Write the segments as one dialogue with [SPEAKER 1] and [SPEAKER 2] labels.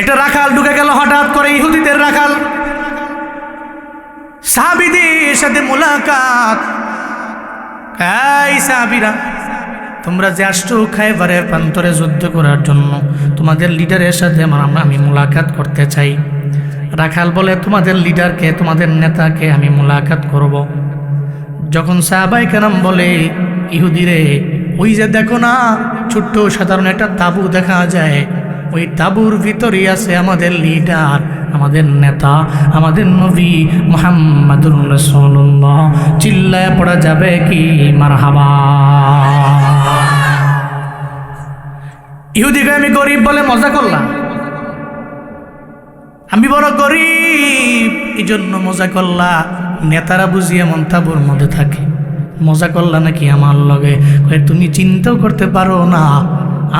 [SPEAKER 1] একটা রাখাল ঢুকে গেল হঠাৎ করে, ইহুদিদের রাখাল। সাহাবীদের সাথে মোলাকাত। এই সাহাবীরা, তোমরা যে আসছো খায়বারের প্রান্তরে যুদ্ধ করার জন্য, তোমাদের লিডারের সাথে আমি মোলাকাত করতে চাই। রাখাল বলে, তোমাদের লিডারকে, তোমাদের নেতাকে আমি মোলাকাত করব। যখন সাহাবায়ে কেরাম বলে, ইহুদিরে ওই যে দেখো না ছোট্ট সাধারণ একটা তাঁবু দেখা যায়, ওই তাঁবুর ভিতরেই আছে আমাদের লিডার, আমাদের নেতা, আমাদের নবী মুহাম্মাদুর রাসূলুল্লাহ। চিল্লায় পড়া যাবে কি মারহাবা। ইহুদিকে আমি গরিব বলে মজা করলাম, আমি বড় গরিব এই জন্য মজা করলা। নেতারা বুঝি এমন তাঁবুর মধ্যে থাকে, মজা করলা নাকি আমার লগে? তুমি চিন্তাও করতে পারো না,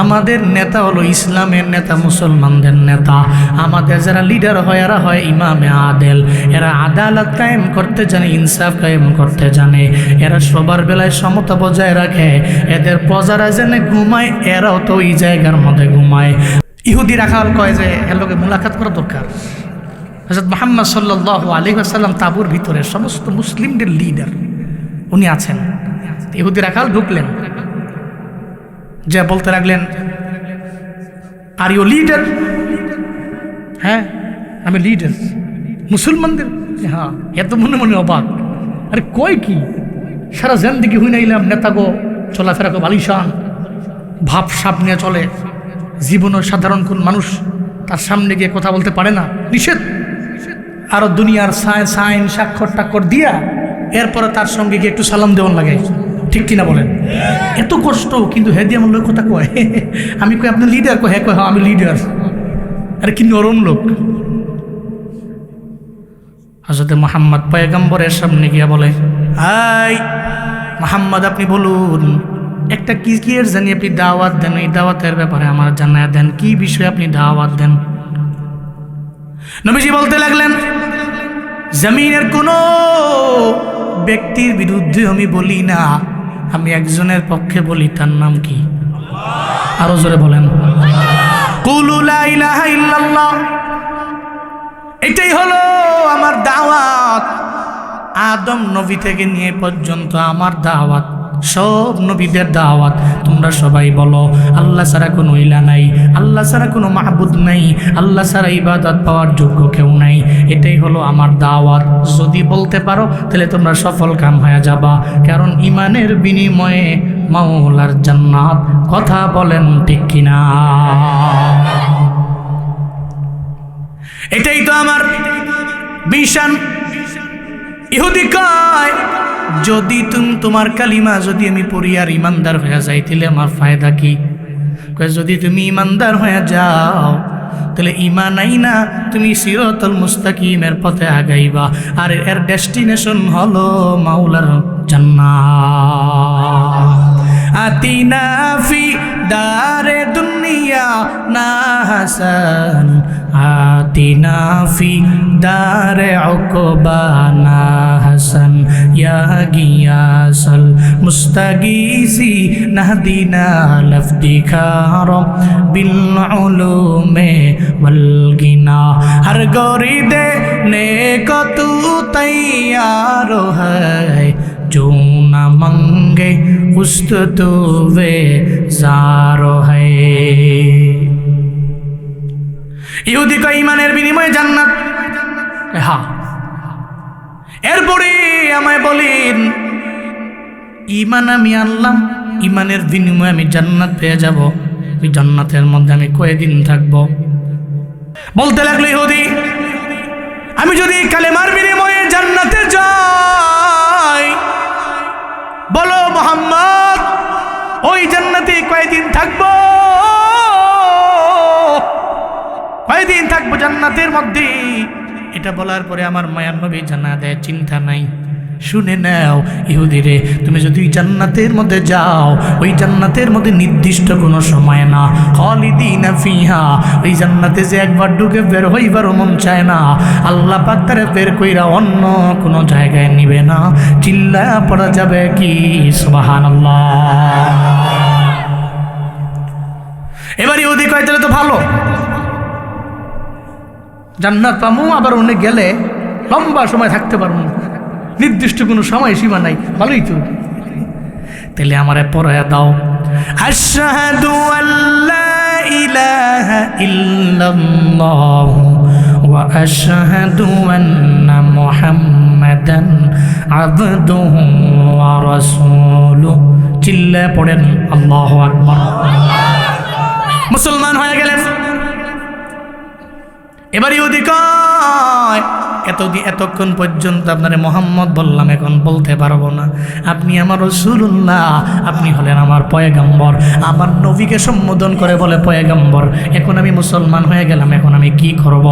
[SPEAKER 1] আমাদের নেতা হলো ইসলামের নেতা, মুসলমানদের নেতা। আমাদের যারা লিডার হয় এরা হয় ইমামে আদেল, এরা আদালত কায়েম করতে জানে, ইনসাফ কায়েম করতে জানে, এরা সবার বেলায় সমতা বজায় রাখে। এদের প্রজারা যেন ঘুমায়, এরাও তো ওই জায়গার মধ্যে ঘুমায়। ইহুদি রাখাল কয় যে এর লগে মুলাকাত করা দরকার। হযরত মুহাম্মদ সাল্লাল্লাহু আলাইহি ওয়াসাল্লাম তাঁবুর ভিতরে সমস্ত মুসলিমদের লিডার উনি আছেন। ইহুদি রাখাল ঢুকলেন, যে বলতে লাগলেন, আর ইউ লিডার? হ্যাঁ আমি লিডার মুসলমানদের। হ্যাঁ, এত মনে মনে অবাক। আরে কয় কি, সারা জিন্দেগি হই নাইলাম নেতা গো, চলাফেরা গো বালিশান, ভাব সাপ নিয়ে চলে, জীবনও সাধারণ কোন মানুষ তার সামনে গিয়ে কথা বলতে পারে না, নিষেধ। আরো দুনিয়ার সাইন স্বাক্ষর টাক্ষর দিয়া এরপরে তার সঙ্গে গিয়ে একটু সালাম দেওয়ান লাগে, ঠিক কিনা বলেন? এত কষ্ট, কিন্তু হে দিয়ে আমার লোক কথা কয়। আমি কই আপনি লিডার? কয় হ্যাঁ। কয় হ্যাঁ আমি লিডার। আরে কি নরম লোক। হযরত মুহাম্মদ পয়গম্বরের সামনে গিয়া বলে, এই মুহাম্মদ আপনি বলুন, একটা কি এর জানি আপনি দাওয়াত দেন, এই দাওয়াতের ব্যাপারে আমার জানায়া দেন, কি বিষয়ে আপনি দাওয়াত দেন? নবীজি বলতে লাগলেন, জমিনের কোনো ব্যক্তির বিরুদ্ধে আমি বলি না, আমি একজনের পক্ষে বলি, তার নাম কি? আরো জোরে বলেন, কুলু লা ইলাহা ইল্লাল্লাহ। এটাই হলো আমার দাওয়াত। আদম নবী থেকে নিয়ে পর্যন্ত আমার দাওয়াত, সব নবীদের দাওয়াত। তোমরা সবাই বলো আল্লাহ ছাড়া কোনো ইলা নাই, আল্লাহ ছাড়া কোনো মাহবুদ নাই, আল্লাহ ছাড়া ইবাদত পাওয়ার যোগ্য কেউ নাই। এটাই হলো আমার দাওয়াত। যদি বলতে পারো তাহলে তোমরা সফল কাম হয়ে যাবা, কারণ ইমানের বিনিময়ে মাওলার জান্নাত। কথা বলেন ঠিক কিনা? এটাই তো আমার মিশন। ইহুদি কয়, যদি তোমার কালিমা যদি আমি পড়ি আর ইমানদার হয়ে যাই, তাহলে আমার ফায়দা কি? কয় যদি তুমি ইমানদার হয়ে যাও তাহলে ইমান আইনা তুমি সিরাতুল মুস্তাকিমের পথে আগাইবা, আর এর ডেস্টিনেশন হলো মাওলার জান্নাত। আতিনা ফি দারে দুনিয়া না হাসান, আতিনা ফি দারে উকবা না হাসান, ইয়া গিয়াসাল মুস্তাগীসি নাহদিনা লফদিখার বিল উলুমে ওয়াল গিনা। হর গৌরি দেনে को तू तैयार है, जो न मंगे उस्त तो वे जारो है। ইহুদি কয় ইমানের বিনিময়ে জান্নাত। হ্যাঁ, এরপরে আমায় বলেন, ইমান আমি আনলাম, ইমানের বিনিময়ে আমি জান্নাত পেয়ে যাব, ওই জান্নাতের মধ্যে আমি কয়দিন থাকবো? বলতে লাগলো ইহুদি, আমি যদি কালেমার বিনিময়ে জান্নাতে যাই, বলো মুহাম্মদ ওই জান্নাতে কয়দিন থাকবো? কয়দিন থাকবো জান্নাতের মধ্যে? এটা বলার পরে আমার মায়ার নবী জানা দেয়, চিন্তা নাই, শুনে নাও ইহুদিরে, তুমি যদি জান্নাতের মধ্যে যাও, ওই জান্নাতের মধ্যে নির্দিষ্ট কোনো সময় না, খালিদিনা ফিহা, ওই জান্নাতে যে একবার ঢুকে বের হইবারও মন চায় না, আল্লাহ পাক তারে বের কইরা অন্য কোনো জায়গায় নিবে না। চিল্লা পড়া যাবে কি সুবহানাল্লাহ? এবার ইহুদি কয় তাহলে তো ভালো, জান্নাত পামু, আবার অনেক গেলে লম্বা সময় থাকতে পারবো, নির্দিষ্ট কোনো সময় সীমা নাই। ভালোই তো, তাহলে আমারে পড়ায়া দাও আশহাদু আল্লা ইলাহা ইল্লাল্লাহ ওয়া আশহাদু আন্না মুহাম্মাদান আবদুহু ওয়া রাসূলুহু। চিল্লায়ে পড়েন আল্লাহু আকবার। মুসলমান হয়ে গেলেন। এবার ইহুদি কয় এতক্ষণ পর্যন্ত আপনারে মোহাম্মদ বললাম, এখন বলতে পারবো না। আপনি আমার রাসূলুল্লাহ, আপনি হলেন আমার পয়গম্বর। আমার নবীকে সম্বোধন করে বলে পয়গম্বর। এখন আমি মুসলমান হয়ে গেলাম, এখন আমি কি করব?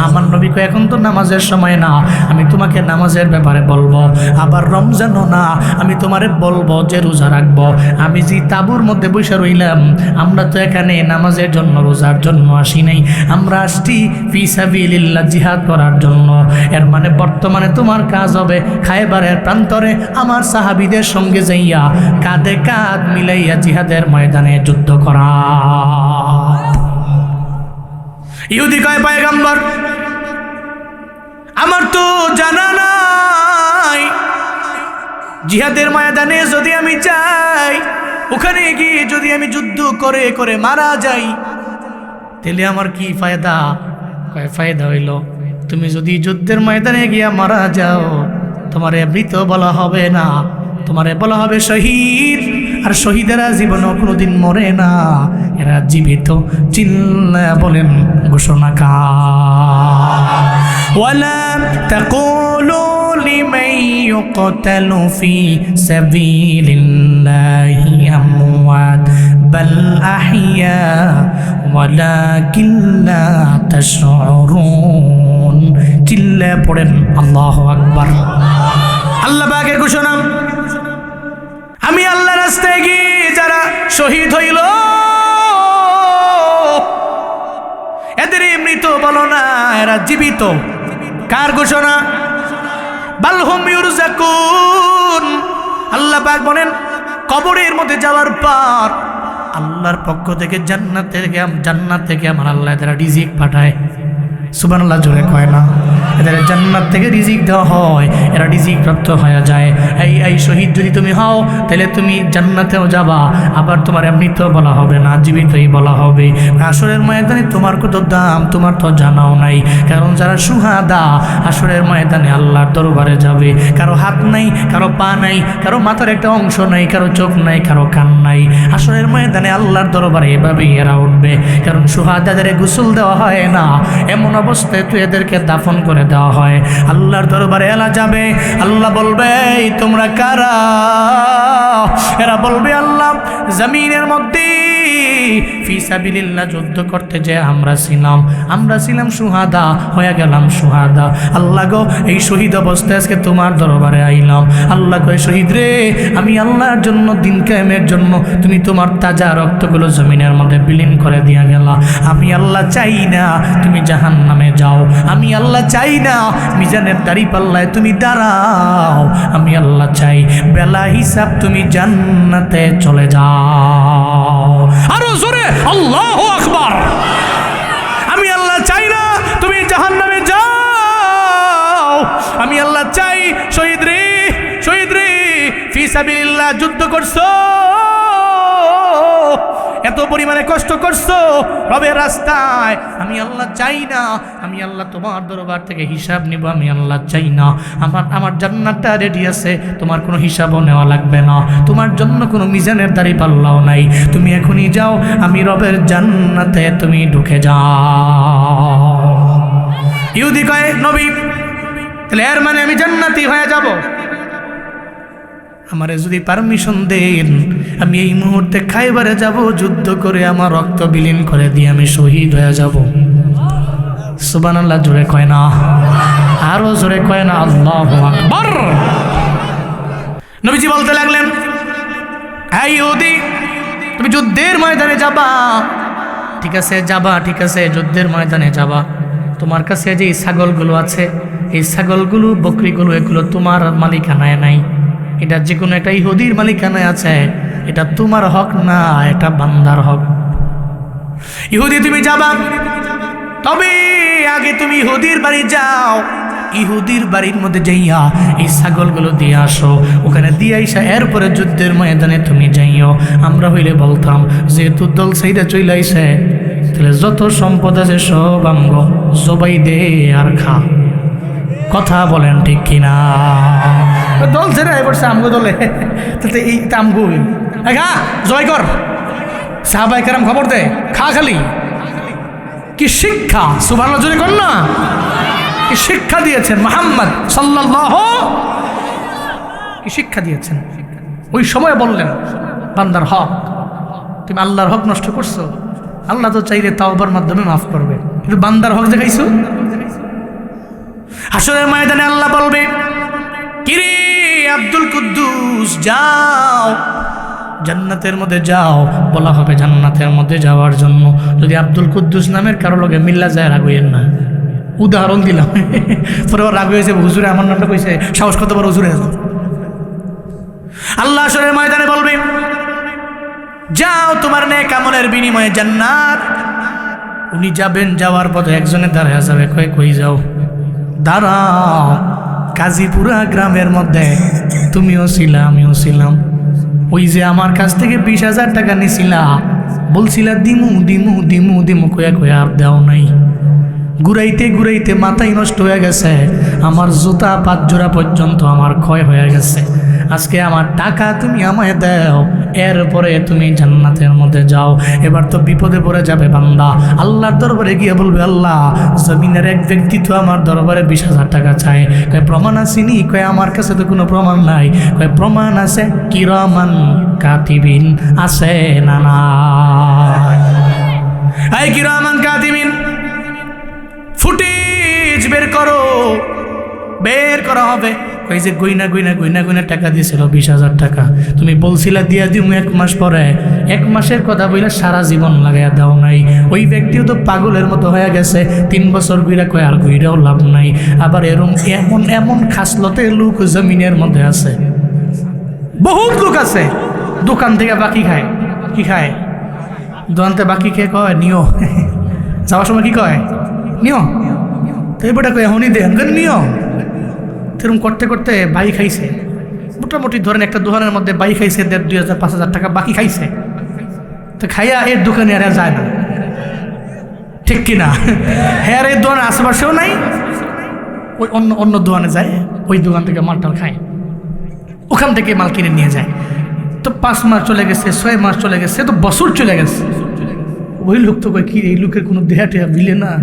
[SPEAKER 1] আমার নবীকে এখন তো নামাজের সময় না, আমি তোমাকে নামাজের ব্যাপারে বলবো। আবার রমজানও না, আমি তোমারে বলবো যে রোজা রাখবো। আমি যে তাঁবুর মধ্যে বসে রইলাম, আমরা তো এখানে নামাজের জন্য, রোজার জন্য আসি নাই। আমরা আসছি ফি সাবিলিল্লাহ, জিহাদ করার জন্য। এর মানে বর্তমানে তোমার কাজ হবে খায়বারের প্রান্তরে আমার সাহাবীদের সঙ্গে যাইয়া কাঁধে কাঁধ মিলাইয়া জিহাদের ময়দানে যুদ্ধ করা। ইহুদি কয় পয়গম্বর, আমার তো জানা নাই, জিহাদের ময়দানে যদি আমি যাই, ওখানে গিয়ে যদি আমি যুদ্ধ করে করে মারা যাই, তাহলে আমার কি ফায়দা? কয় ফায়দা হইল, তুমি যদি যুদ্ধের ময়দানে গিয়া মারা যাও, তোমারে মৃত বলা হবে না, তোমারে বলা হবে শহীদ। আর শহীদেরা জীবনও কোনোদিন মরে না, এরা জীবিত। চিল্লায়া বলেন ঘোষণা কার? ওয়ালা তাকুলু লিমান ইউকতালু ফি সাবিলিল্লাহি আমওয়াত বাল আহইয়া ওয়ালাকিন লা তাশউরুন। চিল্লায়া পড়েন আল্লাহু আকবার। আল্লাহ পাকের ঘোষণা, আমি আল্লাহর রাস্তায় গিয়ে যারা শহীদ হইল, এদের মৃত বলো না, এরা জীবিত। কার ঘোষণা? বাল হুম ইউরজাকুন। আল্লাহ পাক বলেন, কবরের মধ্যে যাওয়ার পর আল্লাহর পক্ষ থেকে জান্নাত থেকে আমার আল্লাহ এদের রিজিক পাঠায়। সুবহানাল্লাহ জোরে কয় না? এদের জান্নাত থেকে রিজিক দেওয়া হয়, এরা রিজিক প্রাপ্ত হয়ে যায়। এই শহীদ যদি তুমি হও, তাহলে তুমি জান্নাতেও যাবা, আবার তোমার এমনিতেও বলা হবে না, জীবিতই বলা হবে। হাসরের ময়দানে তোমার কত দাম তোমার তো জানাও নাই। কারণ যারা সুহাদা হাসরের ময়দানে আল্লাহর দরবারে যাবে, কারো হাত নাই, কারো পা নাই, কারো মাথার একটা অংশ নাই, কারো চোখ নাই, কারো কান নাই। হাসরের ময়দানে আল্লাহর দরবারে এভাবেই এরা উঠবে। কারণ সুহাদাদের গোসল দেওয়া হয় না, এমন অবস্থায় তুই এদেরকে দাফন করে দেওয়া হয়। আল্লাহর দরবারে এলা যাবে, আল্লাহ বলবে তোমরা কারা? এরা বলবে আল্লাহ জমিনের মধ্যে ফি সাবিলিল্লাহ যুদ্ধ করতে যে আমরা ছিলাম সুহাদা, হয়ে গেলাম সুহাদা। আল্লাহ গো, এই শহীদ অবস্থায় আজকে তোমার দরবারে আইলাম। আল্লাহ কয়, শহীদ রে, আমি আল্লাহর জন্য, দিন কায়েমের জন্য তুমি তোমার তাজা রক্তগুলো জমিনের মধ্যে বিলীন করে দিয়া গেলা। আমি আল্লাহ চাই না তুমি জাহান্নামে যাও, আমি আল্লাহ চাই না মিজানের দাড়ি পাল্লায় তুমি দাঁড়াও, আমি আল্লাহ চাই বেলা হিসাব তুমি জান্নাতে চলে যাও। আরো জোরে আল্লাহু আকবার। আমি আল্লাহ চাই না তুমি জাহান্নামে যাও, আমি আল্লাহ চাই শহীদ রে ফি সাবিলিল্লাহ যুদ্ধ করছো, এত পরিমাণে কষ্ট করছো রবের রাস্তায়, আমি আল্লাহ চাই না, আমি আল্লাহ তোমার দরবার থেকে হিসাব নিব, আমি আল্লাহ চাই না। আমার জান্নাতটা রেডি আছে, তোমার কোনো হিসাবও নেওয়া লাগবে না, তোমার জন্য কোনো মিজানের দাড়ি পাল্লাও নাই, তুমি এখনই যাও, আমি রবের জান্নাতে তুমি ঢুকে যাও। ইহুদি কয়, নবী তাহলে এর মানে আমি জান্নাতি হয়ে যাব? আমারে যদি পারমিশন দেন, আমি এই মুহূর্তে খাইবারে যাব, যুদ্ধ করে আমার রক্ত বিলীন করে দিয়ে আমি শহীদ হয়ে যাব। সুবহানাল্লাহ জোরে কয় না? আরো জোরে কয় না? আল্লাহু আকবার। নবীজি বলতে লাগলেন, হ্যাঁ ইহুদি, তুমি যুদ্ধের ময়দানে যাবা, ঠিক আছে যাবা, ঠিক আছে যুদ্ধের ময়দানে যাবা। তোমার কাছে যে ছাগলগুলো আছে, এই ছাগলগুলো, বকরিগুলো, এগুলো তোমার মালিকানায় নাই, এটা যে কোনো একটা ইহুদির মালিকানায় আছে, এটা তোমার হক না, এটা বান্দার হক। ইহুদি তুমি যাবা, তবে আগে তুমি ইহুদির বাড়ি যাও, ইহুদির বাড়ির মধ্যে যাইয়া এই ছাগলগুলো দিয়ে আসো, ওখানে দিয়ে আইসা এরপরে যুদ্ধের ময়দানে তুমি যাইও। আমরা হইলে বলতাম যেহেতু দল সেইটা চলে আইসে, তাহলে যত সম্পদ আছে সব আমগ জবাই দে আর খা। কথা বলেন ঠিক কিনা? দল ছেড়ে পড়ছে আমগো দলে, তাতে এই আমগুই খা জয় কর। সাহাবায়ে কেরাম খবর দে, খা খালি। কি শিক্ষা! সুবহানাল্লাহ জোরে কর না। কি শিক্ষা দিয়েছেন মুহাম্মদ সাল্লাল্লাহু, কি শিক্ষা দিয়েছেন। ওই সময় বললেন বান্দার হক, তুমি আল্লাহর হক নষ্ট করছো, আল্লাহ তো চাইলে তাওবার মাধ্যমে মাফ করবে, কিন্তু বান্দার হক দেখাইছো। হাসরের ময়দানে আল্লাহ বলবে, কিরে আব্দুল কুদ্দুস যাও জান্নাতের মধ্যে যাও। বলা হবে জান্নাতের মধ্যে যাওয়ার জন্য যদি আব্দুল কুদ্দুস নামের কারো লগে মিল্লা যায় রাগ হইয়েন না। উদাহরণ দিলাম, পরে রাগ হয়েছে, হুজুরে আমার নামটা কইছে, সাহস কত বড় হুজুরে। আল্লাহ হাসরের ময়দানে বলবে, যাও তোমার নেক আমলের বিনিময়ে জান্নাত। উনি যাবেন, যাওয়ার পথে একজনে দাঁড়ায় যাবে, কই যাও? দাঁড়াও, কাজীপুরা গ্রামের মধ্যে তুমিও ছিলা আমিও ছিলাম, ওই যে আমার কাছ থেকে 20,000 টাকা নিছিলা, বলছিলা দিমু দিমু দিমু দিমু কয়া কয়া আর দেও নাই। ঘুরাইতে ঘুরাইতে মাথায় নষ্ট হয়ে গেছে, আমার জুতা 5 জোড়া পর্যন্ত আমার ক্ষয় হয়ে গেছে। আজকে আমার টাকা তুমি আমায় দাও, এরপরে তুমি জান্নাতের মধ্যে যাও। এবার তো বিপদে পড়ে যাবে বান্দা, আল্লাহর দরবারে গিয়ে বলবে, আল্লাহ জমিনের এক ব্যক্তি তো আমার দরবারে 20,000 টাকা চায়। কয় প্রমাণ আসেনি? কয় আমার কাছে তো কোনো প্রমাণ নাই। কয় প্রমাণ আছে, কিরামান কাতিবিন আছে না না? এই কিরামান কাতিবিন ফুটেজ বের করো, বের করা হবে। ওই যে গইনা গইনা গইনা গইনা টাকা দিয়েছিল 20,000 টাকা, তুমি বলছিলা দিয়া দিও 1 মাস পরে, 1 মাসের কথা বইলা সারা জীবন লাগাইয়া দাও নাই। ওই ব্যক্তিও তো পাগলের মতো হয়ে গেছে, 3 বছর ঘুরা কয় আর ঘুরাও লাভ নাই। আবার এরম এমন এমন খাসলতে লোক জমিনের মধ্যে আছে, বহুত লোক আছে। দোকান থেকে বাকি খায়, কি খায়? দোকান থেকে বাকি খেয়ে কয় নিও, যাওয়ার সময় কি কয়? নিও। তো এবারটা কয় এখনই দেন, নিও। এরকম করতে করতে বাই খাইছে, মোটামুটি ধরেন একটা দোকানের মধ্যে বাই খাইছে 1,500, 2,000, 5,000 টাকা বাকি খাইছে। তো খাইয়া এর দোকানে আর যায় না, ঠিক কিনা? হ্যাঁ, এই দোকানের আশেপাশেও নাই, ওই অন্য দোকানে যায়, ওই দোকান থেকে মালটাল খায়, ওখান থেকে মাল কিনে নিয়ে যায়। তো 5 মাস চলে গেছে, 6 মাস চলে গেছে, তো বছর চলে গেছে। ওই লোক তো কয় কি এই লোকের কোনো দেহা টেহা মিলে না।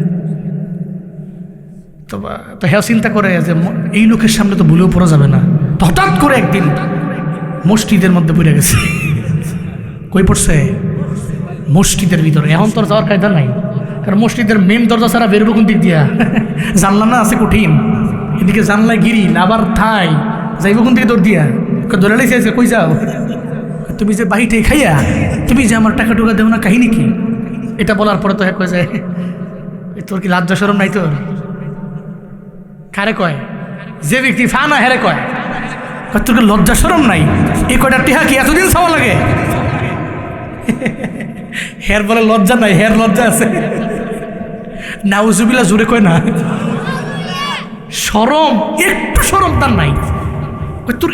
[SPEAKER 1] তো হ্যাঁ চিন্তা করে যে এই লোকের সামনে তো ভুলেও পড়া যাবে না। তো হঠাৎ করে একদিন মসজিদের মধ্যে পড়ে গেছে। কই পড়ছে? মসজিদের ভিতরে। এখন তোর যাওয়ার কায়দা নাই, কারণ মসজিদের মেন দরজা ছাড়া বেরোবো কোন দিক দিয়া? জানলা না আছে কঠিন, এদিকে জানলায় গিরিল, আবার ঠাই, যাইব কোন দিকে দৌড় দিয়া? দৌড়ে লাইছে, কই যাও? তুমি যে বাহিতে খাইয়া তুমি যে আমার টাকা টুকা দেও না, কাহিনী কি? এটা বলার পরে তো হ্যাঁ কয়ে যায়, তোর কি লজ্জা শরম নাই তোর? কারে কয়? যে ব্যক্তি ফানা হেরে কয়, তোর কি লজ্জা শরম নাই? এই কয়টা টিহা কি এতদিন চাওয়া লাগে? হের বলে লজ্জা নাই, হের লজ্জা আছে। নাউজুবিল্লাহ জোরে কয় না, শরম, একটু শরম তার নাই। তোর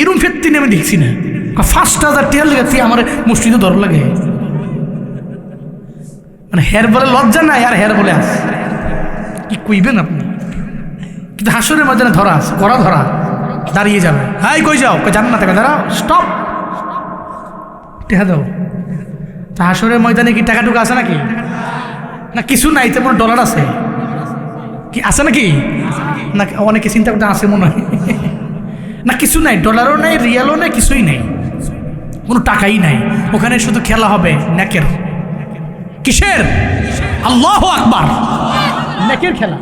[SPEAKER 1] এরম ফেরতি নেমে দেখছি না, 5,000 টিয়ার লেগে তুই আমার মসজিদে ধর লাগে। মানে হের বলে লজ্জা নাই, আর হের বলে আস, কি কইবেন আপনি? কিন্তু হাসরের ময়দানে ধরা আছে, করা ধরা, দাঁড়িয়ে যাবে। হাই কই যাও? জান্নাতে। দাঁড়াও, স্টপ, টেহা দাও। তা হাসরের ময়দানে কি টাকা টুকা আছে নাকি? না কিছু নাই, তেমন ডলার আছে কি? আছে নাকি? না অনেকে চিন্তা করতে আছে মনে হয়। না কিছু নাই, ডলারও নাই, রিয়ালও নাই, কিছুই নাই, কোনো টাকাই নাই। ওখানে শুধু খেলা হবে নেকের। কিসের? আল্লাহু আকবার। নেকের খেলা,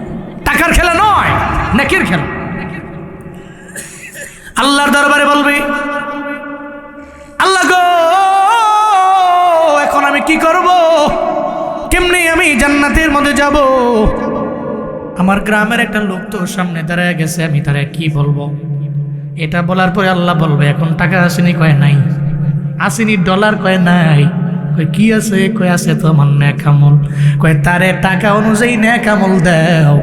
[SPEAKER 1] টাকার খেলা নয়, নেকের খেলা। আল্লাহর দরবারে বলবে, আল্লাহ গো এখন আমি কি করব? কেমনে আমি জান্নাতের মধ্যে যাব? আমার গ্রামের একটা লোক তো সামনে দাঁড়ায় গেছে, আমি তারা কি বলবো? এটা বলার পরে আল্লাহ বলবে, এখন টাকা আসেনি? কয় নাই। আসেনি ডলার? কয় নাই। কই কি আছে? কই আছে তো আমার নেক আমল। কই তারে টাকা অনুযায়ী নেক আমল দাও।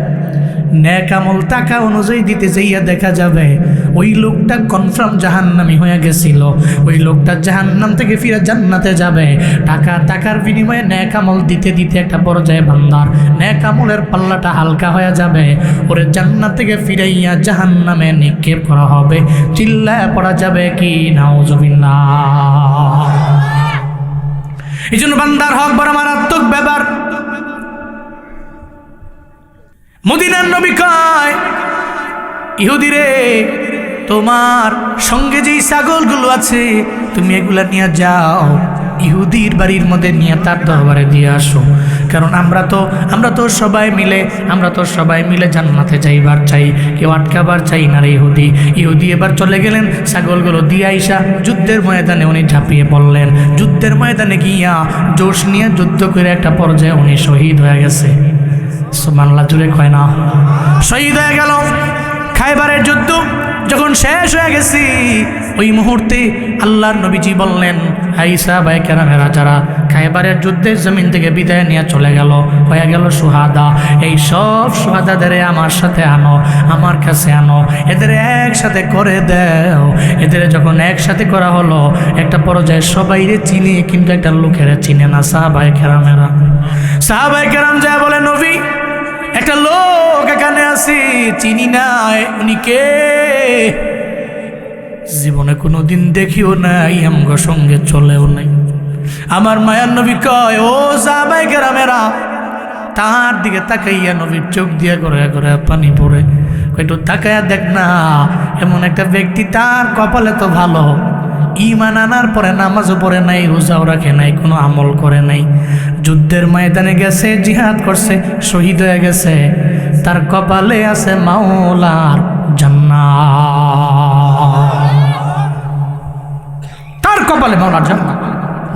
[SPEAKER 1] নেক আমল টাকা অনুযায়ী দিতে যাইয়া দেখা যাবে ওই লোকটা কনফার্ম জাহান্নামী হয়ে গেছিল, ওই লোকটা জাহান্নাম থেকে ফিরে জান্নাতে যাবে। টাকার বিনিময়ে নেক আমল দিতে দিতে একটা পর্যায়ে বান্দার নেক আমলের পাল্লাটা হালকা হয়ে যাবে, ওরে জান্নাত থেকে ফিরাইয়া জাহান্নামে নিক্ষেপ করা হবে। চিল্লায় পড়া যাবে কি নাউজুবিল্লাহ। এই জন্য বান্দার হক বড় মারাত্মক ব্যাপার। মদিনার নবী কয়, ইহুদি রে, তোমার সঙ্গে যেই ছাগলগুলো আছে তুমি এগুলা নিয়ে যাও, ইহুদির বাড়ির মধ্যে নিয়ে তার দরবারে দিয়ে আসো। কারণ আমরা তো সবাই মিলে জান্নাতে যাইবার চাই, কেউ আটকাবার চাই না রে ইহুদি এবার চলে গেলেন। ছাগলগুলো দিয়ে আইসা যুদ্ধের ময়দানে উনি ঝাঁপিয়ে পড়লেন। যুদ্ধের ময়দানে গিয়া জোশ নিয়ে যুদ্ধ করে একটা পর্যায়ে উনি শহীদ হয়ে গেছে। সুবহানাল্লাহ জুড়ে কয় না? শহীদ হয়ে গেল। খায়বারের যুদ্ধ যখন শেষ হয়ে গেছি, ওই মুহূর্তে আল্লাহর নবীজি বললেন, হাই সাহাবায়ে কেরামেরা, যারা খায়বারের যুদ্ধের জমিন থেকে বিদায় নিয়ে চলে গেল, হয়ে গেল সুহাদা, এই সব সুহাদাদের আমার সাথে আনো, আমার কাছে আনো, এদের একসাথে করে দাও। এদের যখন একসাথে করা হলো, একটা পর্যায়ে সবাইরে চিনি, কিন্তু একটা লোকেরা চিনে না, সাহাবায়ে কেরামেরা। সাহাবায়ে কেরাম যা বলে, নবী একটা লোক এখানে আছে, চিনি না, উনি কে? জীবনে কোনোদিন দেখিও নাই, আমগো সঙ্গে চলেও নাই। আমার মায়ার নবী কয়, ও সাহাবায়ে কেরামেরা, তার দিকে তাকাইয়া নবীর চোখ দিয়ে করে করে পানি পড়ে। একটু তাকাইয়া দেখ না, এমন একটা ব্যক্তি, তার কপালে তো ভালো, ঈমান আনার পরে নামাজও পড়ে নাই, রোজাও রাখে নাই, কোনো আমল করে নাই, যুদ্ধের ময়দানে গেছে, জিহাদ করছে, শহীদ হয়ে গেছে, তার কপালে আছে মাওলার জান্নাত। তার কপালে মাওলার জান্নাত।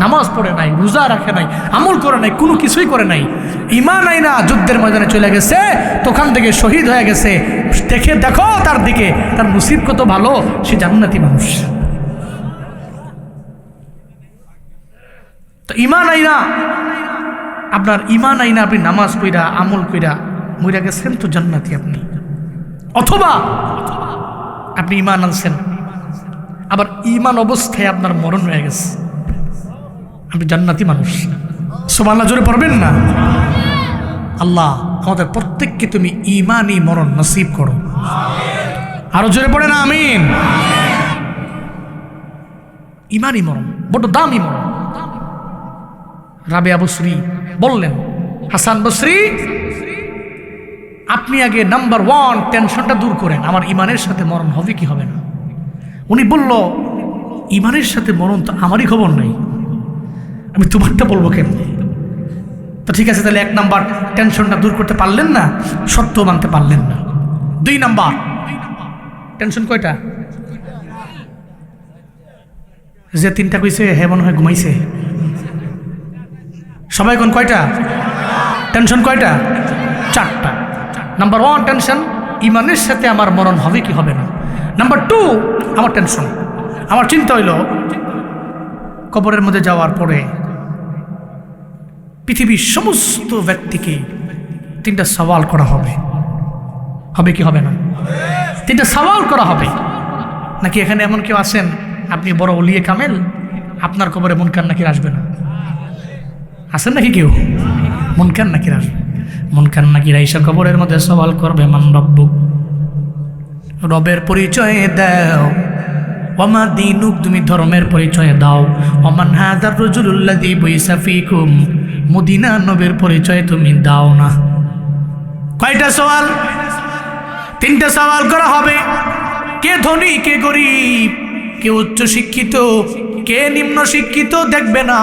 [SPEAKER 1] নামাজ পড়ে নাই, রোজা রাখে নাই, আমল করে নাই, কোনো কিছুই করে নাই, ঈমান নাই না, যুদ্ধের ময়দানে চলে গেছে, তখন থেকে শহীদ হয়ে গেছে। দেখো তার দিকে, তার নসিব কত ভালো, সে জান্নাতি মানুষ। তো ঈমান আই না, আপনার ঈমান আই না, আপনি নামাজ কইরা আমল কইরা মইরা গেছেন, তো জান্নাতি আপনি। অথবা আপনি ঈমান আনছেন, আবার ঈমান অবস্থায় আপনার মরণ হয়ে গেছে, আপনি জান্নাতি মানুষ। সুবহানাল্লাহ জোরে পড়বেন না? আল্লাহ আমাদের প্রত্যেককে তুমি ঈমানি মরণ নসিব করো। আরো জোরে পড়ে না আমিন। ঈমানি মরণ বড় দামি মরণ। রাবেয়া বসরি বললেন, হাসান বসরি, আপনি আগে নাম্বার 1 টেনশনটা দূর করেন, আমার ঈমানের সাথে মরণ হবে কি হবে না। উনি বলল, ঈমানের সাথে মরণ তো আমারই খবর নাই, আমি তোমারটা বলবো কেন? তো ঠিক আছে, তাহলে 1 নাম্বার টেনশনটা দূর করতে পারলেন না, সত্য মানতে পারলেন না। 2 নাম্বার টেনশন কয়টা? যে 3টা কইছে হে মনে হয় ঘুমাইছে। সবাই কোন কয়টা টেনশন? কয়টা? 4টা। নাম্বার 1 টেনশন, ঈমানের সাথে আমার মরণ হবে কি হবে না। নাম্বার 2 আমার টেনশন, আমার চিন্তা হইল কবরের মধ্যে যাওয়ার পরে পৃথিবীর সমস্ত ব্যক্তিকে 3টা সওয়াল করা হবে, হবে কি হবে না? 3টা সওয়াল করা হবে। নাকি এখানে এমন কেউ আছেন, আপনি বড় ওলিয়ে কামেল, আপনার কবরে মুনকার নাকির আসবে না? আছেন নাকি কেউ? মুনকার নাকির আসবে। মুনকার নাকির আইসা কবরের মধ্যে সওয়াল করবে, মান রব্বুক, রবের পরিচয় দাও। ওমা দীনুক, তুমি ধর্মের পরিচয় দাও। ওমান হাযার রাজুলুল্লাযী বুইসা ফীকুম, মদিনা নবীর পরিচয় তুমি দাও না। কয়টা সওয়াল? 3টা সওয়াল করা হবে। কে ধনী, কে গরিব, কে উচ্চ শিক্ষিত, কে নিম্ন শিক্ষিত দেখবে না,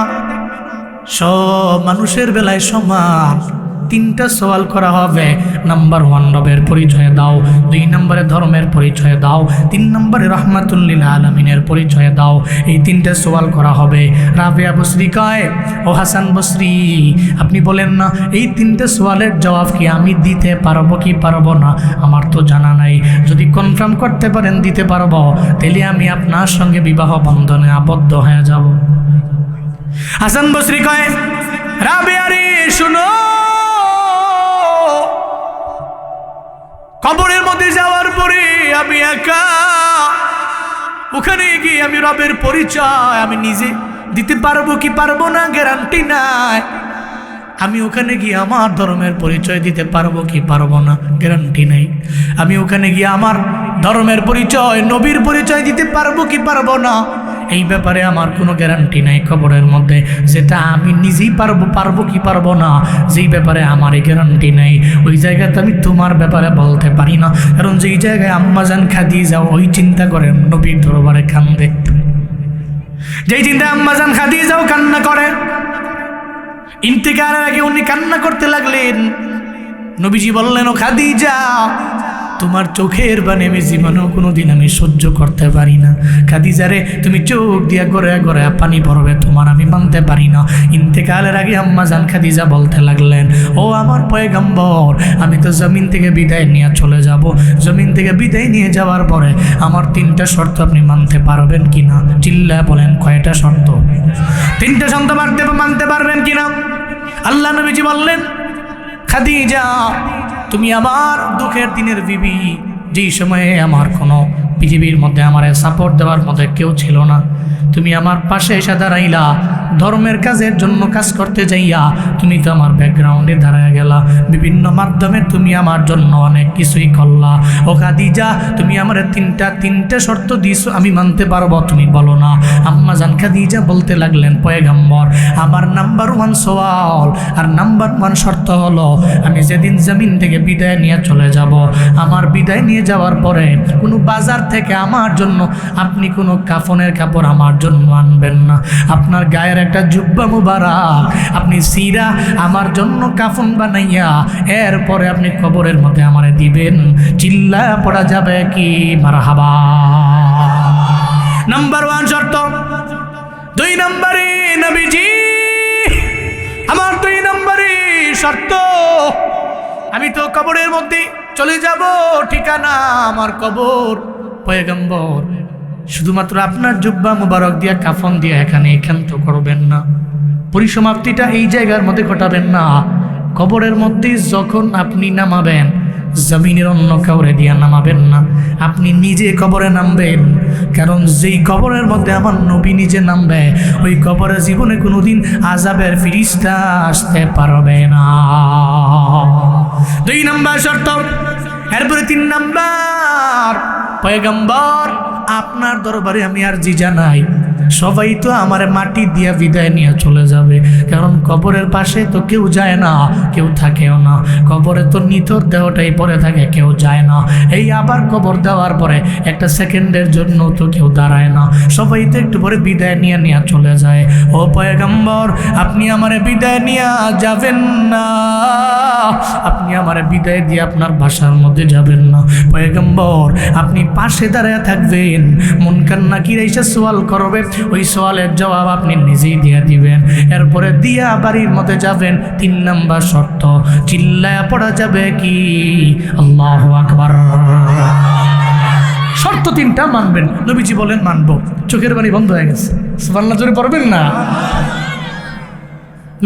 [SPEAKER 1] সব মানুষের বেলায় সমান। 3টা সওয়াল করা হবে। নাম্বার 1 রবের পরিচয় দাও, 2 নম্বরে ধর্মের পরিচয় দাও, 3 নম্বরে রাহমাতুল লিল আলামিনের পরিচয় দাও। এই 3টা সওয়াল করা হবে। রাবেয়া বসরি কয়, ও হাসান বসরি, আপনি বলেন না এই 3টা সওয়ালের জবাব কি আমি দিতে পারবো কি পারবো না? আমার তো জানা নাই। যদি কনফার্ম করতে পারেন দিতে পারবো, তাহলে আমি আপনার সঙ্গে বিবাহ বন্ধনে আবদ্ধ হয়ে যাব। হাসান বসরি কয়, রাবেয়া রে শুনো, কবরের মধ্যে যাওয়ার পরে আমি একা, ওখানে গিয়ে আমি রবের পরিচয় আমি নিজে দিতে পারবো কি পারবো না গ্যারান্টি নাই। আমি ওখানে গিয়ে আমার ধর্মের পরিচয় দিতে পারবো কি পারবো না গ্যারান্টি নাই। আমি ওখানে গিয়ে আমার ধর্মের পরিচয়, নবীর পরিচয় দিতে পারবো কি পারবো না, এই ব্যাপারে আমার কোনো গ্যারান্টি নাই কবরের মধ্যে। যেটা আমি নিজেই পারবো কি পারবো না, যেই ব্যাপারে আমার এই গ্যারান্টি নাই, ওই জায়গাতে আমি তোমার ব্যাপারে বলতে পারি না। কারণ যেই জায়গায় আম্মাজান খাদিজা ওই চিন্তা করে নবীর দরবারে কান্দে, যেই চিন্তা আম্মাজান খাদিজাও কান্না করে, ইন্তেকালের আগে উনি কান্না করতে লাগলেন। নবীজি বললেন, ও খাদিজা, তোমার চোখের বাণী আমি জীবনেও কোনোদিন আমি সহ্য করতে পারি না। খাদিজা রে, তুমি চোখ দিয়া গড়ে গড়ে পানি পড়বে, তোমার আমি মানতে পারি না। ইন্তেকালের আগে আম্মাজান খাদিজা বলতে লাগলেন, ও আমার পয়গম্বর, আমি তো জমিন থেকে বিদায় নিয়ে চলে যাব। জমিন থেকে বিদায় নিয়ে যাওয়ার পরে আমার 3টা শর্ত আপনি মানতে পারবেন কিনা? চিল্লায় বলেন, কয়টা শর্ত? 3টা শর্ত মানতে পারবেন কিনা? আল্লাহ নবীজি বললেন, খাদিজা, তুমি আমার দুঃখের দিনের বিবি, যেই সময়ে আমার কোনো পৃথিবীর মধ্যে আমার সাপোর্ট দেওয়ার মধ্যে কেউ ছিল না, তুমি আমার পাশে এসে দাঁড়াইলা, ধর্মের কাজের জন্য কাজ করতে যাইয়া তুমি তো আমার ব্যাকগ্রাউন্ডে দাঁড়ায় গেলা, বিভিন্ন মাধ্যমে তুমি আমার জন্য অনেক কিছুই করলা। ও খাদিজা, তুমি আমার তিনটা শর্ত দিছো, আমি মানতে পারবো, তুমি বলো না। আম্মাজান খাদিজা বলতে লাগলেন, পয়গম্বর, আমার নাম্বার 1 সওয়াল আর নাম্বার 1 শর্ত হলো, আমি যেদিন জমিন থেকে বিদায় নিয়ে চলে যাব, আমার বিদায় নিয়ে যাওয়ার পরে কোনো বাজার থেকে আমার জন্য আপনি কোনো কাফনের কাপড় আমার জন্য আনবেন না। আপনার গায়ের একটা জুব্বা মুবারক আপনি সিরা আমার জন্য কাফন বানাইয়া এরপরে আপনি কবরের মধ্যে আমারে দিবেন। চিল্লা পড়া যাবে কি মারহাবা? নাম্বার 1 শর্ত। 2 নম্বরে নবীজি, আমার 2 নম্বরে শর্ত, আমি তো কবরের মধ্যে চলে যাব, ঠিকানা আমার কবর। পয়গম্বর, শুধুমাত্র আপনার জুব্বা মুবারক দিয়া কাফন দিয়া এখানে একান্ত করবেন না, পরিসমাপ্তিটা এই জায়গার মধ্যে ঘটাবেন না। কবরের মধ্যে যখন আপনি নামাবেন, জমিনের অন্য কাউরে দিয়া নামাবেন না, আপনি নিজে কবরে নামবেন। কারণ যেই কবরের মধ্যে আমার নবী নিজে নামবে, ওই কবরে জীবনে কোনোদিন আযাবের ফিরিস্তা আসতে পারবে না। 2 নম্বর শর্ত। এরপরে 3 নম্বর, পয়গম্বর, আপনার দরবারে আমি আরজি জানাই, সবাই তো আমার মাটি দিয়া বিদায় নিয়ে চলে যাবে, কারণ কবরের পাশে তো কেউ যায় না, কেউ থাকেও না, কবরে তো নিথর দেহটাই পড়ে থাকে, কেউ যায় না। এই আবার কবর দেওয়ার পরে একটা সেকেন্ডের জন্য তো কেউ দাঁড়ায় না, সবাই তো একটু পরে বিদায় নিয়ে চলে যায়। ও পয়গম্বর, আপনি আমারে বিদায় নিয়ে যাবেন না, আপনি আমারে বিদায় দিয়ে আপনার বাসার মধ্যে যাবেন না। পয়গম্বর, আপনি পাশে দাঁড়ায় থাকবেন, মুনকার নাকির এসে সওয়াল করবে, ওই সওয়ালের জবাব আপনি নিজেই দিয়ে দিবেন, এরপরে দিয়া বাড়ির মধ্যে যাবেন। 3 নম্বর শর্ত। চিল্লায়া পড়া যাবে কি আল্লাহু আকবার? শর্ত 3টা মানবেন। নবীজি বলেন, মানবো। চোখের বাণী বন্ধ হয়ে গেছে, সুবহানাল্লাহ জোরে পড়বেন না?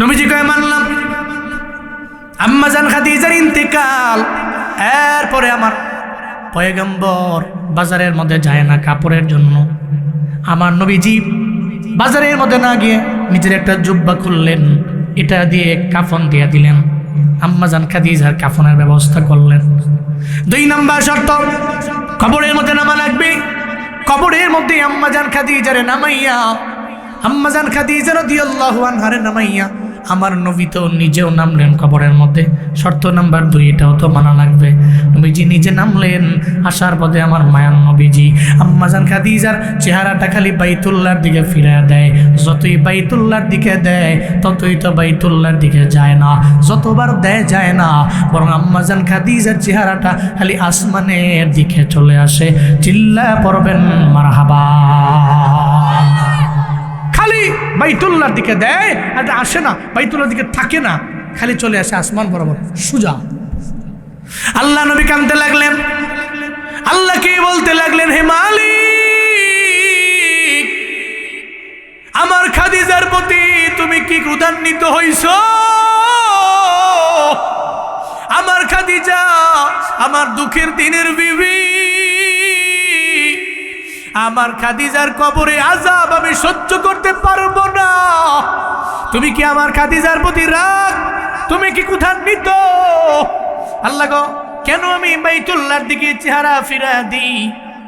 [SPEAKER 1] নবীজি কয়, মানলাম। আম্মাজান খাদিজার ইন্তেকাল, এরপরে আমার পয়গম্বর বাজারের মধ্যে যায় না কাপড়ের জন্য। আমার নবীজি বাজারের মধ্যে না গিয়ে নিজের একটা জুব্বা খুললেন, এটা দিয়ে কাফন দিয়ে দিলেন, আম্মাজান খাদিজার কাফনের ব্যবস্থা করলেন। 2 নম্বর শর্ত, কবরের মধ্যে নামা লাগবে। কবরের মধ্যে আম্মাজান খাদিজারে নামাইয়া, আম্মাজান খাদিজা রাদিয়াল্লাহু আনহারে নামাইয়া আমার নবী তো নিজেও নামলেন কবরের মধ্যে। শর্ত নাম্বার 2, এটাও তো মানা লাগবে। নবীজি নিজে নামলেন, আসার পথে আমার মায়ান নবীজি আম্মাজান খাদিজার চেহারাটা খালি বাইতুল্লাহর দিকে ফিরিয়ে দেয়। যতই বাইতুল্লাহর দিকে দেয়, ততই তো বাইতুল্লাহর দিকে যায় না, যতবার দেয় যায় না, বরং আম্মাজান খাদিজার চেহারাটা খালি আসমানের দিকে চলে আসে। চিল্লায়া পড়বেন মারহাবা। খালি বাইতুল্লাহর দিকে দেয়, আর আসে না, বাইতুল্লাহর দিকে থাকে না, খালি চলে আসে আসমান বরাবর সুজা। আল্লাহ নবী কাঁদতে লাগলেন, আল্লাহকে বলতে লাগলেন, হে মালিক, আমার খাদিজার প্রতি তুমি কি ক্রোধান্বিত হইছো? আমার খাদিজা, আমার দুঃখের দিনের বিবি, আমার খাদিজার কবরে আযাব আমি সহ্য করতে পারবো না। তুমি কি আমার খাদিজার প্রতি রাগ? তুমি কি ক্রোধান্বিত? আল্লাহ গো, কেন আমি বাইতুল্লাহর দিকে চেহারা ফিরা দিই?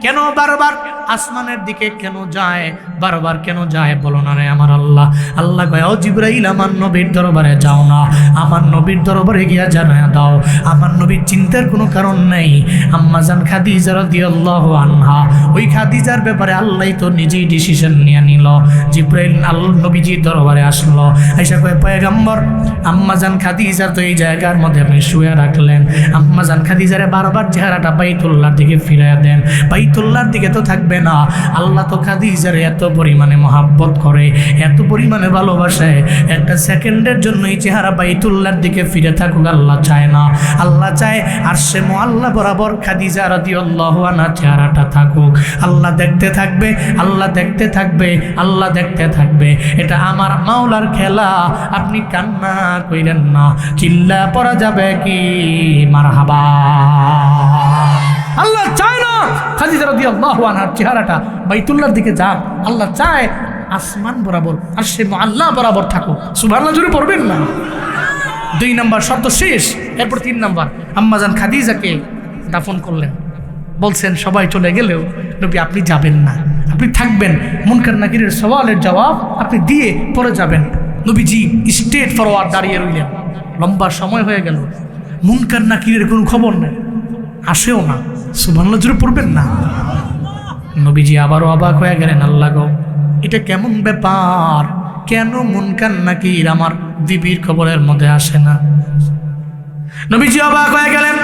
[SPEAKER 1] কেন বারবার আসমানের দিকে কেন যায়? বারবার কেন যায় বলো না রে আমার আল্লাহ। আল্লাহ কয়, ও জিবরাইল, আমার নবীর দরবারে যাও না, আমার নবীর দরবারে গিয়া জানায়া দাও আমার নবীর চিন্তার কোনো কারণ নেই। আম্মাজান খাদিজা রাদিয়াল্লাহু আনহা, ওই খাদিজার ব্যাপারে আল্লাহই তো নিজেই ডিসিশন নিয়ে নিল। জিবরাইল আল্লাহ নবীজির দরবারে আসলো, আইসা কয়, পয়গম্বর, আম্মাজান খাদিজার তো এই জায়গার মধ্যে আপনি শুয়ে রাখলেন, আম্মাজান খাদিজারে বারবার চেহারাটা বাইতুল্লাহর দিকে ফিরাইয়া দেন। বাইতুল্লাহর দিকে তো থাকবে না, আল্লাহ তো খাদিজারে এত পরিমাণে মহাব্বত করে, এত পরিমাণে ভালোবাসে, একটা সেকেন্ডের জন্য এই চেহারা বাইতুল্লাহর দিকে ফিরে থাকুক আল্লাহ চায় না। আল্লাহ চায় আরশে মুআল্লা বরাবর খাদিজা রাদিয়াল্লাহু আনহা চেহারাটা থাকুক। আল্লাহ দেখতে থাকবে, আল্লাহ দেখতে থাকবে, আল্লাহ দেখতে থাকবে। এটা আমার মাওলার খেলা, আপনি কান্না কইরেন না। চিল্লা পড়া যাবে কি মারহাবা? আল্লাহ চায় না খাদিজা রাদিয়াল্লাহু আনহার চেহারাটা বাইতুল্লাহর দিকে যাক। আল্লাহ চায় আসমান বরাবর আরশে মুআল্লা বরাবর থাকুক। সুবহানাল্লাহ জোরে পড়বেন না? 2 নম্বর শর্ত শেষ। এরপর 3 নম্বর, আম্মাজান খাদিজাকে দাফন করলেন। বলছেন সবাই চলে গেলেও নবী আপনি যাবেন না, আপনি থাকবেন। মুনকার নাকিরের সওয়ালের জবাব আপনি দিয়ে পরে যাবেন। নবীজি স্ট্রেট ফরওয়ার্ড দাঁড়িয়ে রইলেন। লম্বা সময় হয়ে গেল, মুনকার নাকিরের কোনো খবর নেই, আসেও না। সুবহানাল্লাহ জোরে পড়বেন না? নবীজি আবারও অবাক হয়ে গেলেন, আল্লাহ গো, এটা কেমন ব্যাপার? কেন মুনকার নাকির আমার বিবির খবরের মধ্যে আসে না? নবীজি অবাক হয়ে গেলেন।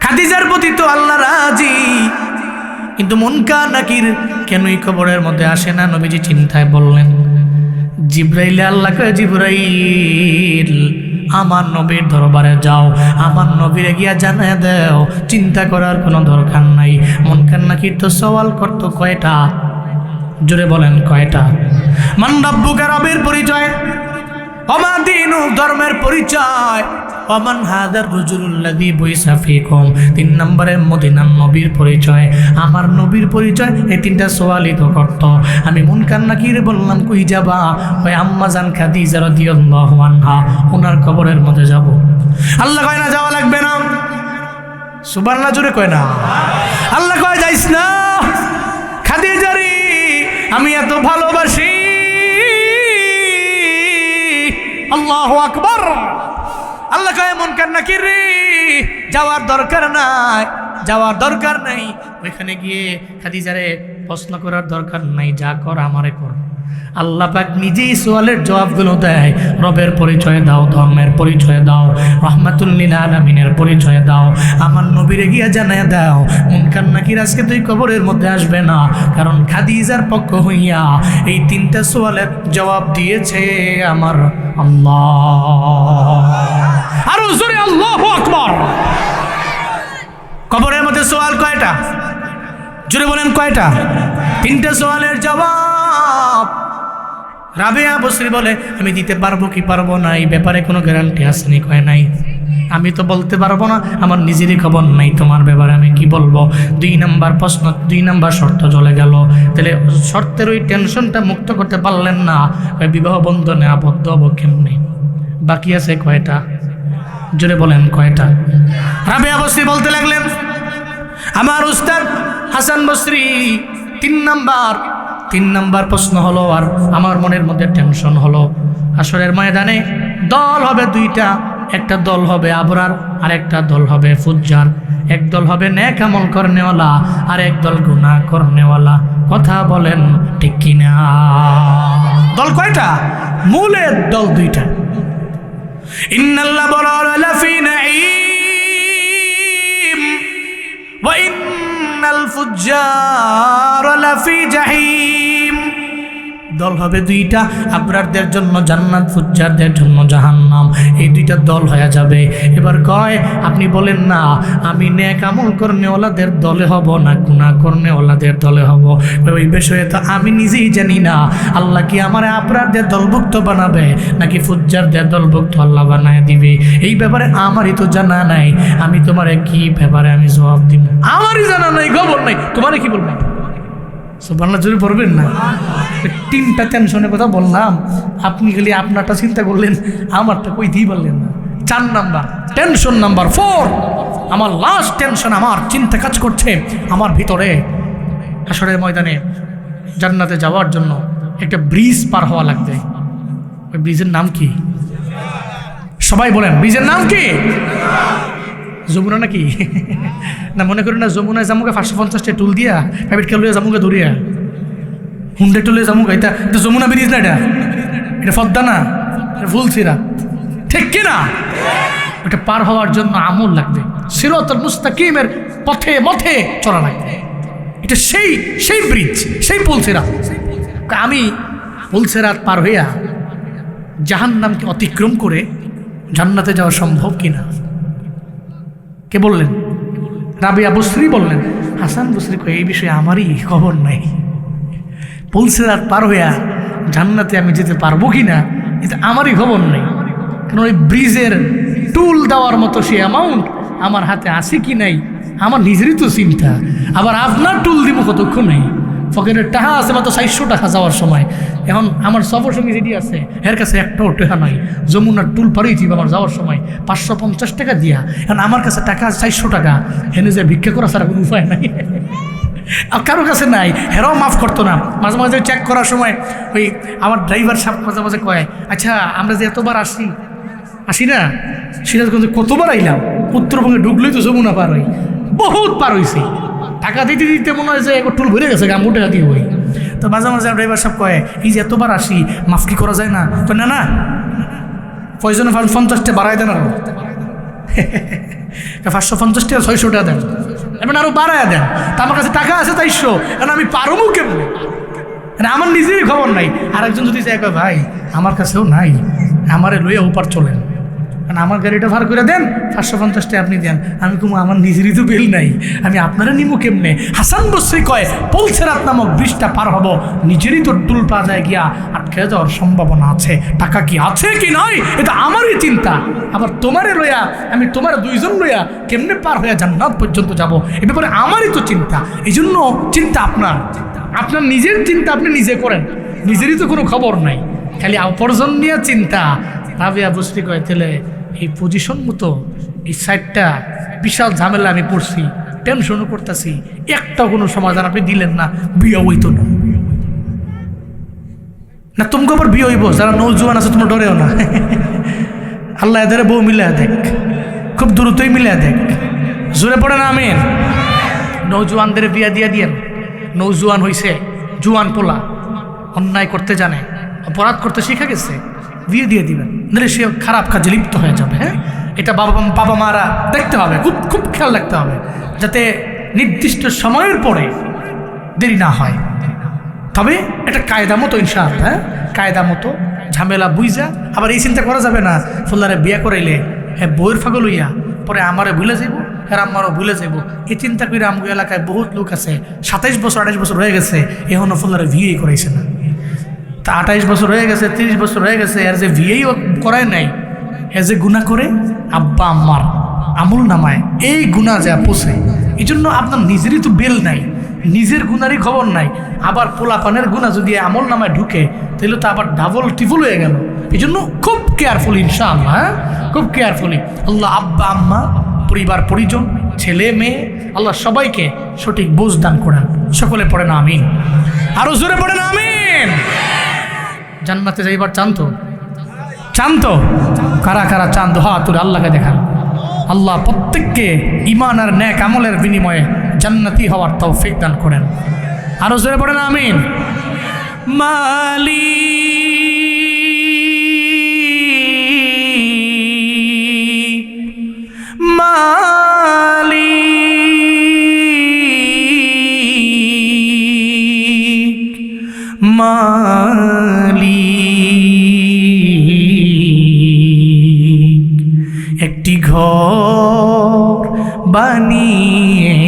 [SPEAKER 1] খাদিজার প্রতি তো আল্লাহ রাজি, কিন্তু মুনকার নাকির কেন এই খবরের মধ্যে আসে না? নবীজি চিন্তায় বললেন, জিবরাইল, আল্লাহ কয়, জিবরাইল, আমার নবীর দরবারে যাও, আমার নবীরে গিয়া জানায় দাও, চিন্তা করার কোনো দরকার নাই। মুনকার নাকির তো সওয়াল করতো কয়টা? জোরে বলেন কয়টা? মান রাব্বুকা, রবের পরিচয়। ওমা দীনুক, ধর্মের পরিচয়। ওমান হাদার রাজুলুল্লাযী বুইসা ফীকুম, 3 নম্বরে মদিনার নবীর পরিচয়, আমার নবীর পরিচয়। এই 3টা সওয়ালই তো করত। আমি মুনকার নাকির বললাম, কই যাবা? ওই আম্মাজান খাদিজা রাদিয়াল্লাহু আনহা, ওনার কবরের মধ্যে যাব। আল্লাহ কয় না, যাওয়া লাগবে না। সুবহানাল্লাহ জোরে কয় না? আল্লাহ কয়, যাইস না। খাদিজারে আমি এত ভালোবাসি। আল্লাহু আকবার। আল্লাহ কয়, মুনকার নাকির রে, যাওয়ার দরকার নাই, যাওয়ার দরকার নাই। ওইখানে গিয়ে খাদিজারে প্রশ্ন করার দরকার নাই, যা কর আমারে কর। আল্লাহ পাক নিজেই সওয়ালের জবাবগুলো দেয়। রবের পরিচয় দাও, ধর্মের পরিচয় দাও, রাহমাতুল লিল আলামিনের পরিচয় দাও, আমার নবীরে গিয়া জানায় দাও মুনকার নাকির আজকে তুই কবরের মধ্যে আসবে না, কারণ খাদিজার পক্ষ হইয়া এই 3টা সওয়ালের জবাব দিয়েছে আমার আল্লাহ। আর জোরে আল্লাহু আকবার। কবরের মধ্যে সওয়াল কয়টা? জোরে বলেন কয়টা? 3টা সওয়ালের জবাব। রাবেয়া বসরি বলে, আমি দিতে পারবো কি পারবো না এই ব্যাপারে কোনো গ্যারান্টি আসেনি। কয় নাই, আমি তো বলতে পারবো না, আমার নিজেরই খবর নাই, তোমার ব্যাপারে আমি কি বলবো। 2 নম্বর প্রশ্ন, 2 নম্বর শর্ত চলে গেল। তাহলে শর্তের ওই টেনশনটা মুক্ত করতে পারলেন না। বিবাহ বন্ধনে আবদ্ধ হবো কেমনে? বাকি আছে কয়টা? জোরে বলেন কয়টা? রাবেয়া বসরি বলতে লাগলেন, আমার উস্তাদ হাসান বসরি 3 নম্বর প্রশ্ন হলো, আর আমার মনের মধ্যে টেনশন হলো। আসরের ময়দানে দল হবে 2টা, একটা দল হবে আবরার আর একটা দল হবে ফুজ্জার। এক দল হবে নেক আমল করনেওয়ালা আর এক দল গুনাহ করনেওয়ালা। কথা বলেন ঠিক কিনা? দল কয়টা? মূলের দল 2টা। ইন্নাল্লাহ বরার লাফি নাঈম ওয়া ইন্নাল ফুজ্জার লাফি জাহিম। দল হবে দুইটা, আবরারদের জন্য জান্নাত, ফুজ্জারদের জন্য জাহান্নাম। এই দুইটা দল হয়ে যাবে। এবার কয় আপনি বলেন না আমি নেক আমল করনেওয়ালাদের দলে হব না গুনাহ করনেওয়ালাদের দলে হব? ওই বিষয়ে তো আমি নিজেই জানি না। আল্লাহ কি আমার আবরারদের দলভুক্ত বানাবে নাকি ফুজ্জারদের দলভুক্ত আল্লাহ বানায় দিবে, এই ব্যাপারে আমারই তো জানা নাই। আমি তোমার কি ব্যাপারে আমি জবাব দিব? আমারই জানা নাই, খবর নাই, তোমারে কি বলবো? সুবহানাল্লাহ জোরে পড়বেন না। তিনটা টেনশনের কথা বললাম, আপনি খালি আপনারটা চিন্তা করলেন, আমারটা কইতেই পারলেন না। 4 নাম্বার টেনশন, নাম্বার 4, আমার লাস্ট টেনশন, আমার চিন্তা কাজ করছে আমার ভিতরে। হাশরের ময়দানে জান্নাতে যাওয়ার জন্য একটা ব্রিজ পার হওয়া লাগবে। ওই ব্রিজের নাম কি? সবাই বলেন, ব্রিজের নাম কি? যমুনা নাকি? না মনে করি না যমুনায় জামুকে 550টা টুল দিয়া প্রাইভেট খেলুয়া জামুকে ধরিয়া হুন্ডে টুলে জামুক। এটা যমুনা ব্রিজ না, এটা পদ্মা না, এটা ফুলসিরাত, ঠিক কিনা? ওটা পার হওয়ার জন্য আমল লাগবে, সিরাতুল মুস্তাকিমের পথে মথে চলা লাগবে। এটা সেই ব্রিজ, সেই ফুলসিরাত। আমি ফুলসিরাত পার হইয়া জাহান্নামকে অতিক্রম করে জান্নাতে যাওয়া সম্ভব কিনা? কে বললেন? রাবিয়া বসরি বললেন। হাসান বসরি কয় এই বিষয়ে আমারই খবর নাই। পুলসিরাত পার হইয়া জান্নাতে আমি যেতে পারবো কিনা এটা আমারই খবর নেই, কারণ ওই ব্রিজের টুল দেওয়ার মতো সে অ্যামাউন্ট আমার হাতে আছে কি নাই আমার নিজেরই তো চিন্তা। আবার আপনার টুল দিব কতক্ষণ নেই, পকেটের টাকা আছে মাত্র 400 টাকা যাওয়ার সময়। এখন আমার সফর সঙ্গী যেটি আছে এর কাছে একটাও টাকা নাই, যমুনার টুল পারেই দিব আমার যাওয়ার সময় 550 টাকা দিয়া। এখন আমার কাছে টাকা 400 টাকা, হেনে যে ভিক্ষা করা ছাড়া কোনো উপায় নাই, আর কারো কাছে নাই, হেরাও মাফ করতো না। মাঝে মাঝে চেক করার সময় ওই আমার ড্রাইভার সাহেব মাঝে মাঝে কয়, আচ্ছা আমরা যে এতবার আসি না সিরাজগঞ্জে কতবার আইলাম, উত্তরবঙ্গে ঢুকলেই তো যমুনা পার হই, বহুত পার হয়েছে, টাকা দিতে দিতে মনে হয় যে এক টুল ভরে গেছে গামু টাকা দিয়ে হই। তো মাঝে মাঝে ড্রাইভার সাহেব কয় এই যে এতবার আসি মাফ কি করা যায় না? তো না না প্রয়োজনে 50টা বাড়াই দেন, আরো 550 টাকা 600 টাকা দেন, এবার আরো বাড়ায় দেন। তা আমার কাছে টাকা আছে 400, কারণ আমি পারবো কেমন, আমার নিজেরই খবর নাই। আরেকজন যদি চাই ভাই আমার কাছেও নাই, আমারে লইয়া ওপার চলেন, কারণ আমার গাড়িটা ভাড়া করে দেন, 550 টাকা আপনি দেন। আমি কম আমার নিজেরই তো বেল নাই, আমি আপনারা নিমু কেমনে? হাসান বসরি কয় পুলসিরাত নামক ব্রিজটা পার হব, নিজেরই তো টুল প্লাজায় গিয়া আটকে যাওয়ার সম্ভাবনা আছে, টাকা কি আছে কি নাই এটা আমারই চিন্তা। আবার তোমারে লইয়া আমি তোমার 2 জন লইয়া কেমনে পার হইয়া জান্নাত পর্যন্ত যাব, এ ব্যাপারে আমারই তো চিন্তা। এই জন্য চিন্তা আপনার নিজের চিন্তা আপনি নিজে করেন, নিজেরই তো কোনো খবর নাই, খালি অপরজন নিয়ে চিন্তা। রাবিয়া বসরি কয় তাহলে এই পজিশন মতো এই সাইডটা বিশাল ঝামেলা আমি পড়ছি, টেনশনও করতেছি, একটা কোনো সমাধান আপনি দিলেন না, বিয়ে হইতো না। না তোমাকে আবার বিয়ে হইব, যারা নৌজওয়ান আছে তোমরা ডরেও না, আল্লাহ এদের বউ মিলে দেখ, খুব দ্রুতই মিলে দেখ, জোরে পড়ে না আমিন। নৌজওয়ানদের বিয়া দিয়া দিয়েন, নৌজওয়ান হইছে জুয়ান পোলা, অন্যায় করতে জানে, অপরাধ করতে শিখে গেছে, বিয়ে দিয়ে দিবেন, নাহলে সে খারাপ কাজে লিপ্ত হয়ে যাবে। হ্যাঁ, এটা বাবা মারা দেখতে হবে, খুব খেয়াল রাখতে হবে যাতে নির্দিষ্ট সময়ের পরে দেরি না হয়। তবে এটা কায়দা মতো ইনশাআল্লাহ, হ্যাঁ কায়দা মতো ঝামেলা বুঝা। আবার এই চিন্তা করা যাবে না ফুল্লারে বিয়ে করাইলে হ্যাঁ বইয়ের ফাগল হইয়া পরে আমারে ভুলে যাইব, হ্যাঁ আমারও ভুলে যাইব, এই চিন্তা করে আমগো এলাকায় বহুত লোক আছে 27 বছর 28 বছর হয়ে গেছে এখনো ফুল্লারে বিয়েই করাইছে না। তা 28 বছর হয়ে গেছে 30 বছর হয়ে গেছে, আর যে বিয়েই করায় নাই, এ যে গুনাহ করে আব্বা আম্মার আমল নামায় এই গুনাহ যা পোষে। এই জন্য আপনার নিজেরই তো বেল নাই, নিজের গুনারই খবর নাই, আবার পোলাপানের গুনাহ যদি আমল নামায় ঢুকে তাহলে তো আবার ডাবল ট্রিপল হয়ে গেল। এই জন্য খুব কেয়ারফুলি ইনশাআল্লাহ, হ্যাঁ খুব কেয়ারফুলি। আল্লাহ আব্বা আম্মা পরিবার পরিজন ছেলে মেয়ে আল্লাহ সবাইকে সঠিক বুঝ দান করেন। সকলে পড়েন আমিন, আরো জোরে পড়েন আমিন। জান্নাতে যাইবার চান তো কারা কারা চান? হাত তুলে আল্লাহকে দেখান। আল্লাহ প্রত্যেককে ঈমান আর নেক আমলের বিনিময়ে জান্নাতি হওয়ার তৌফিক দান করেন। আরো জোরে পড়েন আমিন। মালিক ঘর বানিয়ে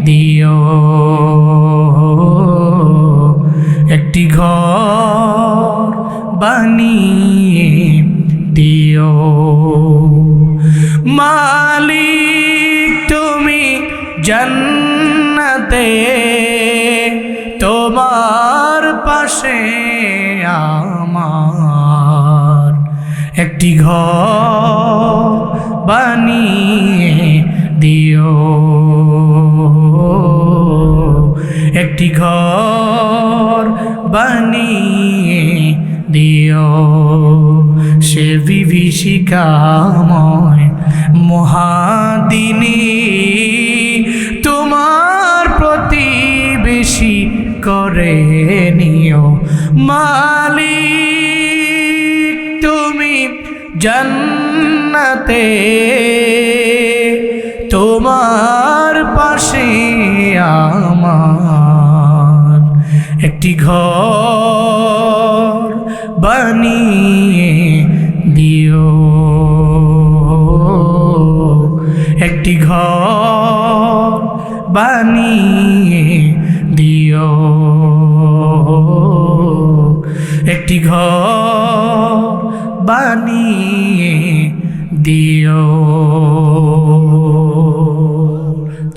[SPEAKER 1] দিও, একটি ঘর বানিয়ে দিও। মালিক তুমি জান্নাতে তোমার পাশে আমার একটি ঘর বানিয়ে দিও, একটি ঘর বানিয়ে দিও। সে বিভীষিকাময় মহাদিনী তোমার প্রতিবেশী করে নিও। মালিক তুমি জান্নাতে তোমার পাশে আমার একটি ঘর বানিয়ে দিও, একটি ঘর বানিয়ে দিও, একটি ঘর বানিয়ে দিও।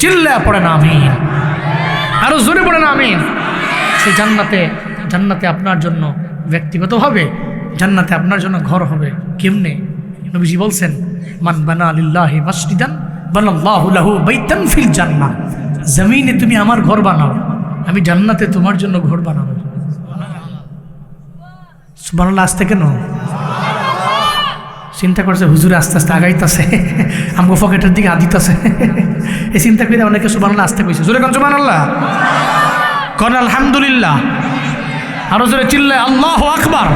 [SPEAKER 1] চিল্লা পড়েন আমিন, আরো জোরে পড়েন আমিন। সে জান্নাতে আপনার জন্য ব্যক্তিগতভাবে জান্নাতে আপনার জন্য ঘর হবে। কেমনে? নবীজি বলছেন, মান বানা লিল্লাহি মাসজিদান বানাল্লাহু লাহু বাইতান ফিল জান্নাহ। জমিনে তুমি আমার ঘর বানাও, আমি জান্নাতে তোমার জন্য ঘর বানাবো। সুবহানাল্লাহ। আসতে কেন চিন্তা করছে? হুজুরে আস্তে আস্তে আগাইতেছে, আমগো পকেটের দিকে আদিতেছে। এই চিন্তা করে অনেকে সুবহানাল্লাহ আসতে কইছে। জোরে কোন সুবহানাল্লাহ, কোন আলহামদুলিল্লাহ, আরো জোরে চিল্লায় আল্লাহু আকবার।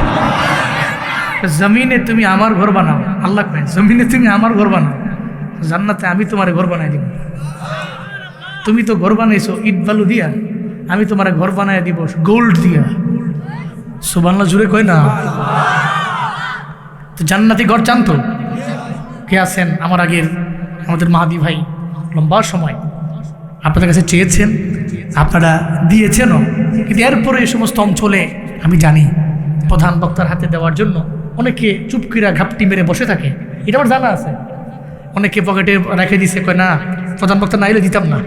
[SPEAKER 1] জমিনে তুমি আমার ঘর বানাও, আল্লাহ কয় জমিনে তুমি আমার ঘর বানাও, জান্নাতে আমি তোমার ঘর বানাই দিব। তুমি তো ঘর বানাইছো ইট বালু দিয়া, আমি তোমার ঘর বানাই দিব গোল্ড দিয়া। সুবহানাল্লাহ জুড়ে কয় না? তো জান্নাতি ঘর চান তো? কে আছেন? আমার আগের আমাদের মাহাদি ভাই লম্বা সময় আপনাদের কাছে চেয়েছেন, আপনারা দিয়েছেনও, কিন্তু এরপরে এই সমস্ত অঞ্চলে আমি জানি প্রধান বক্তার হাতে দেওয়ার জন্য অনেকে চুপকিরা ঘাপটি মেরে বসে থাকে। এটা আমার জানা আছে। অনেকে পকেটে রেখে দিছে, কয় না প্রধান বক্তা না এলে দিতাম না।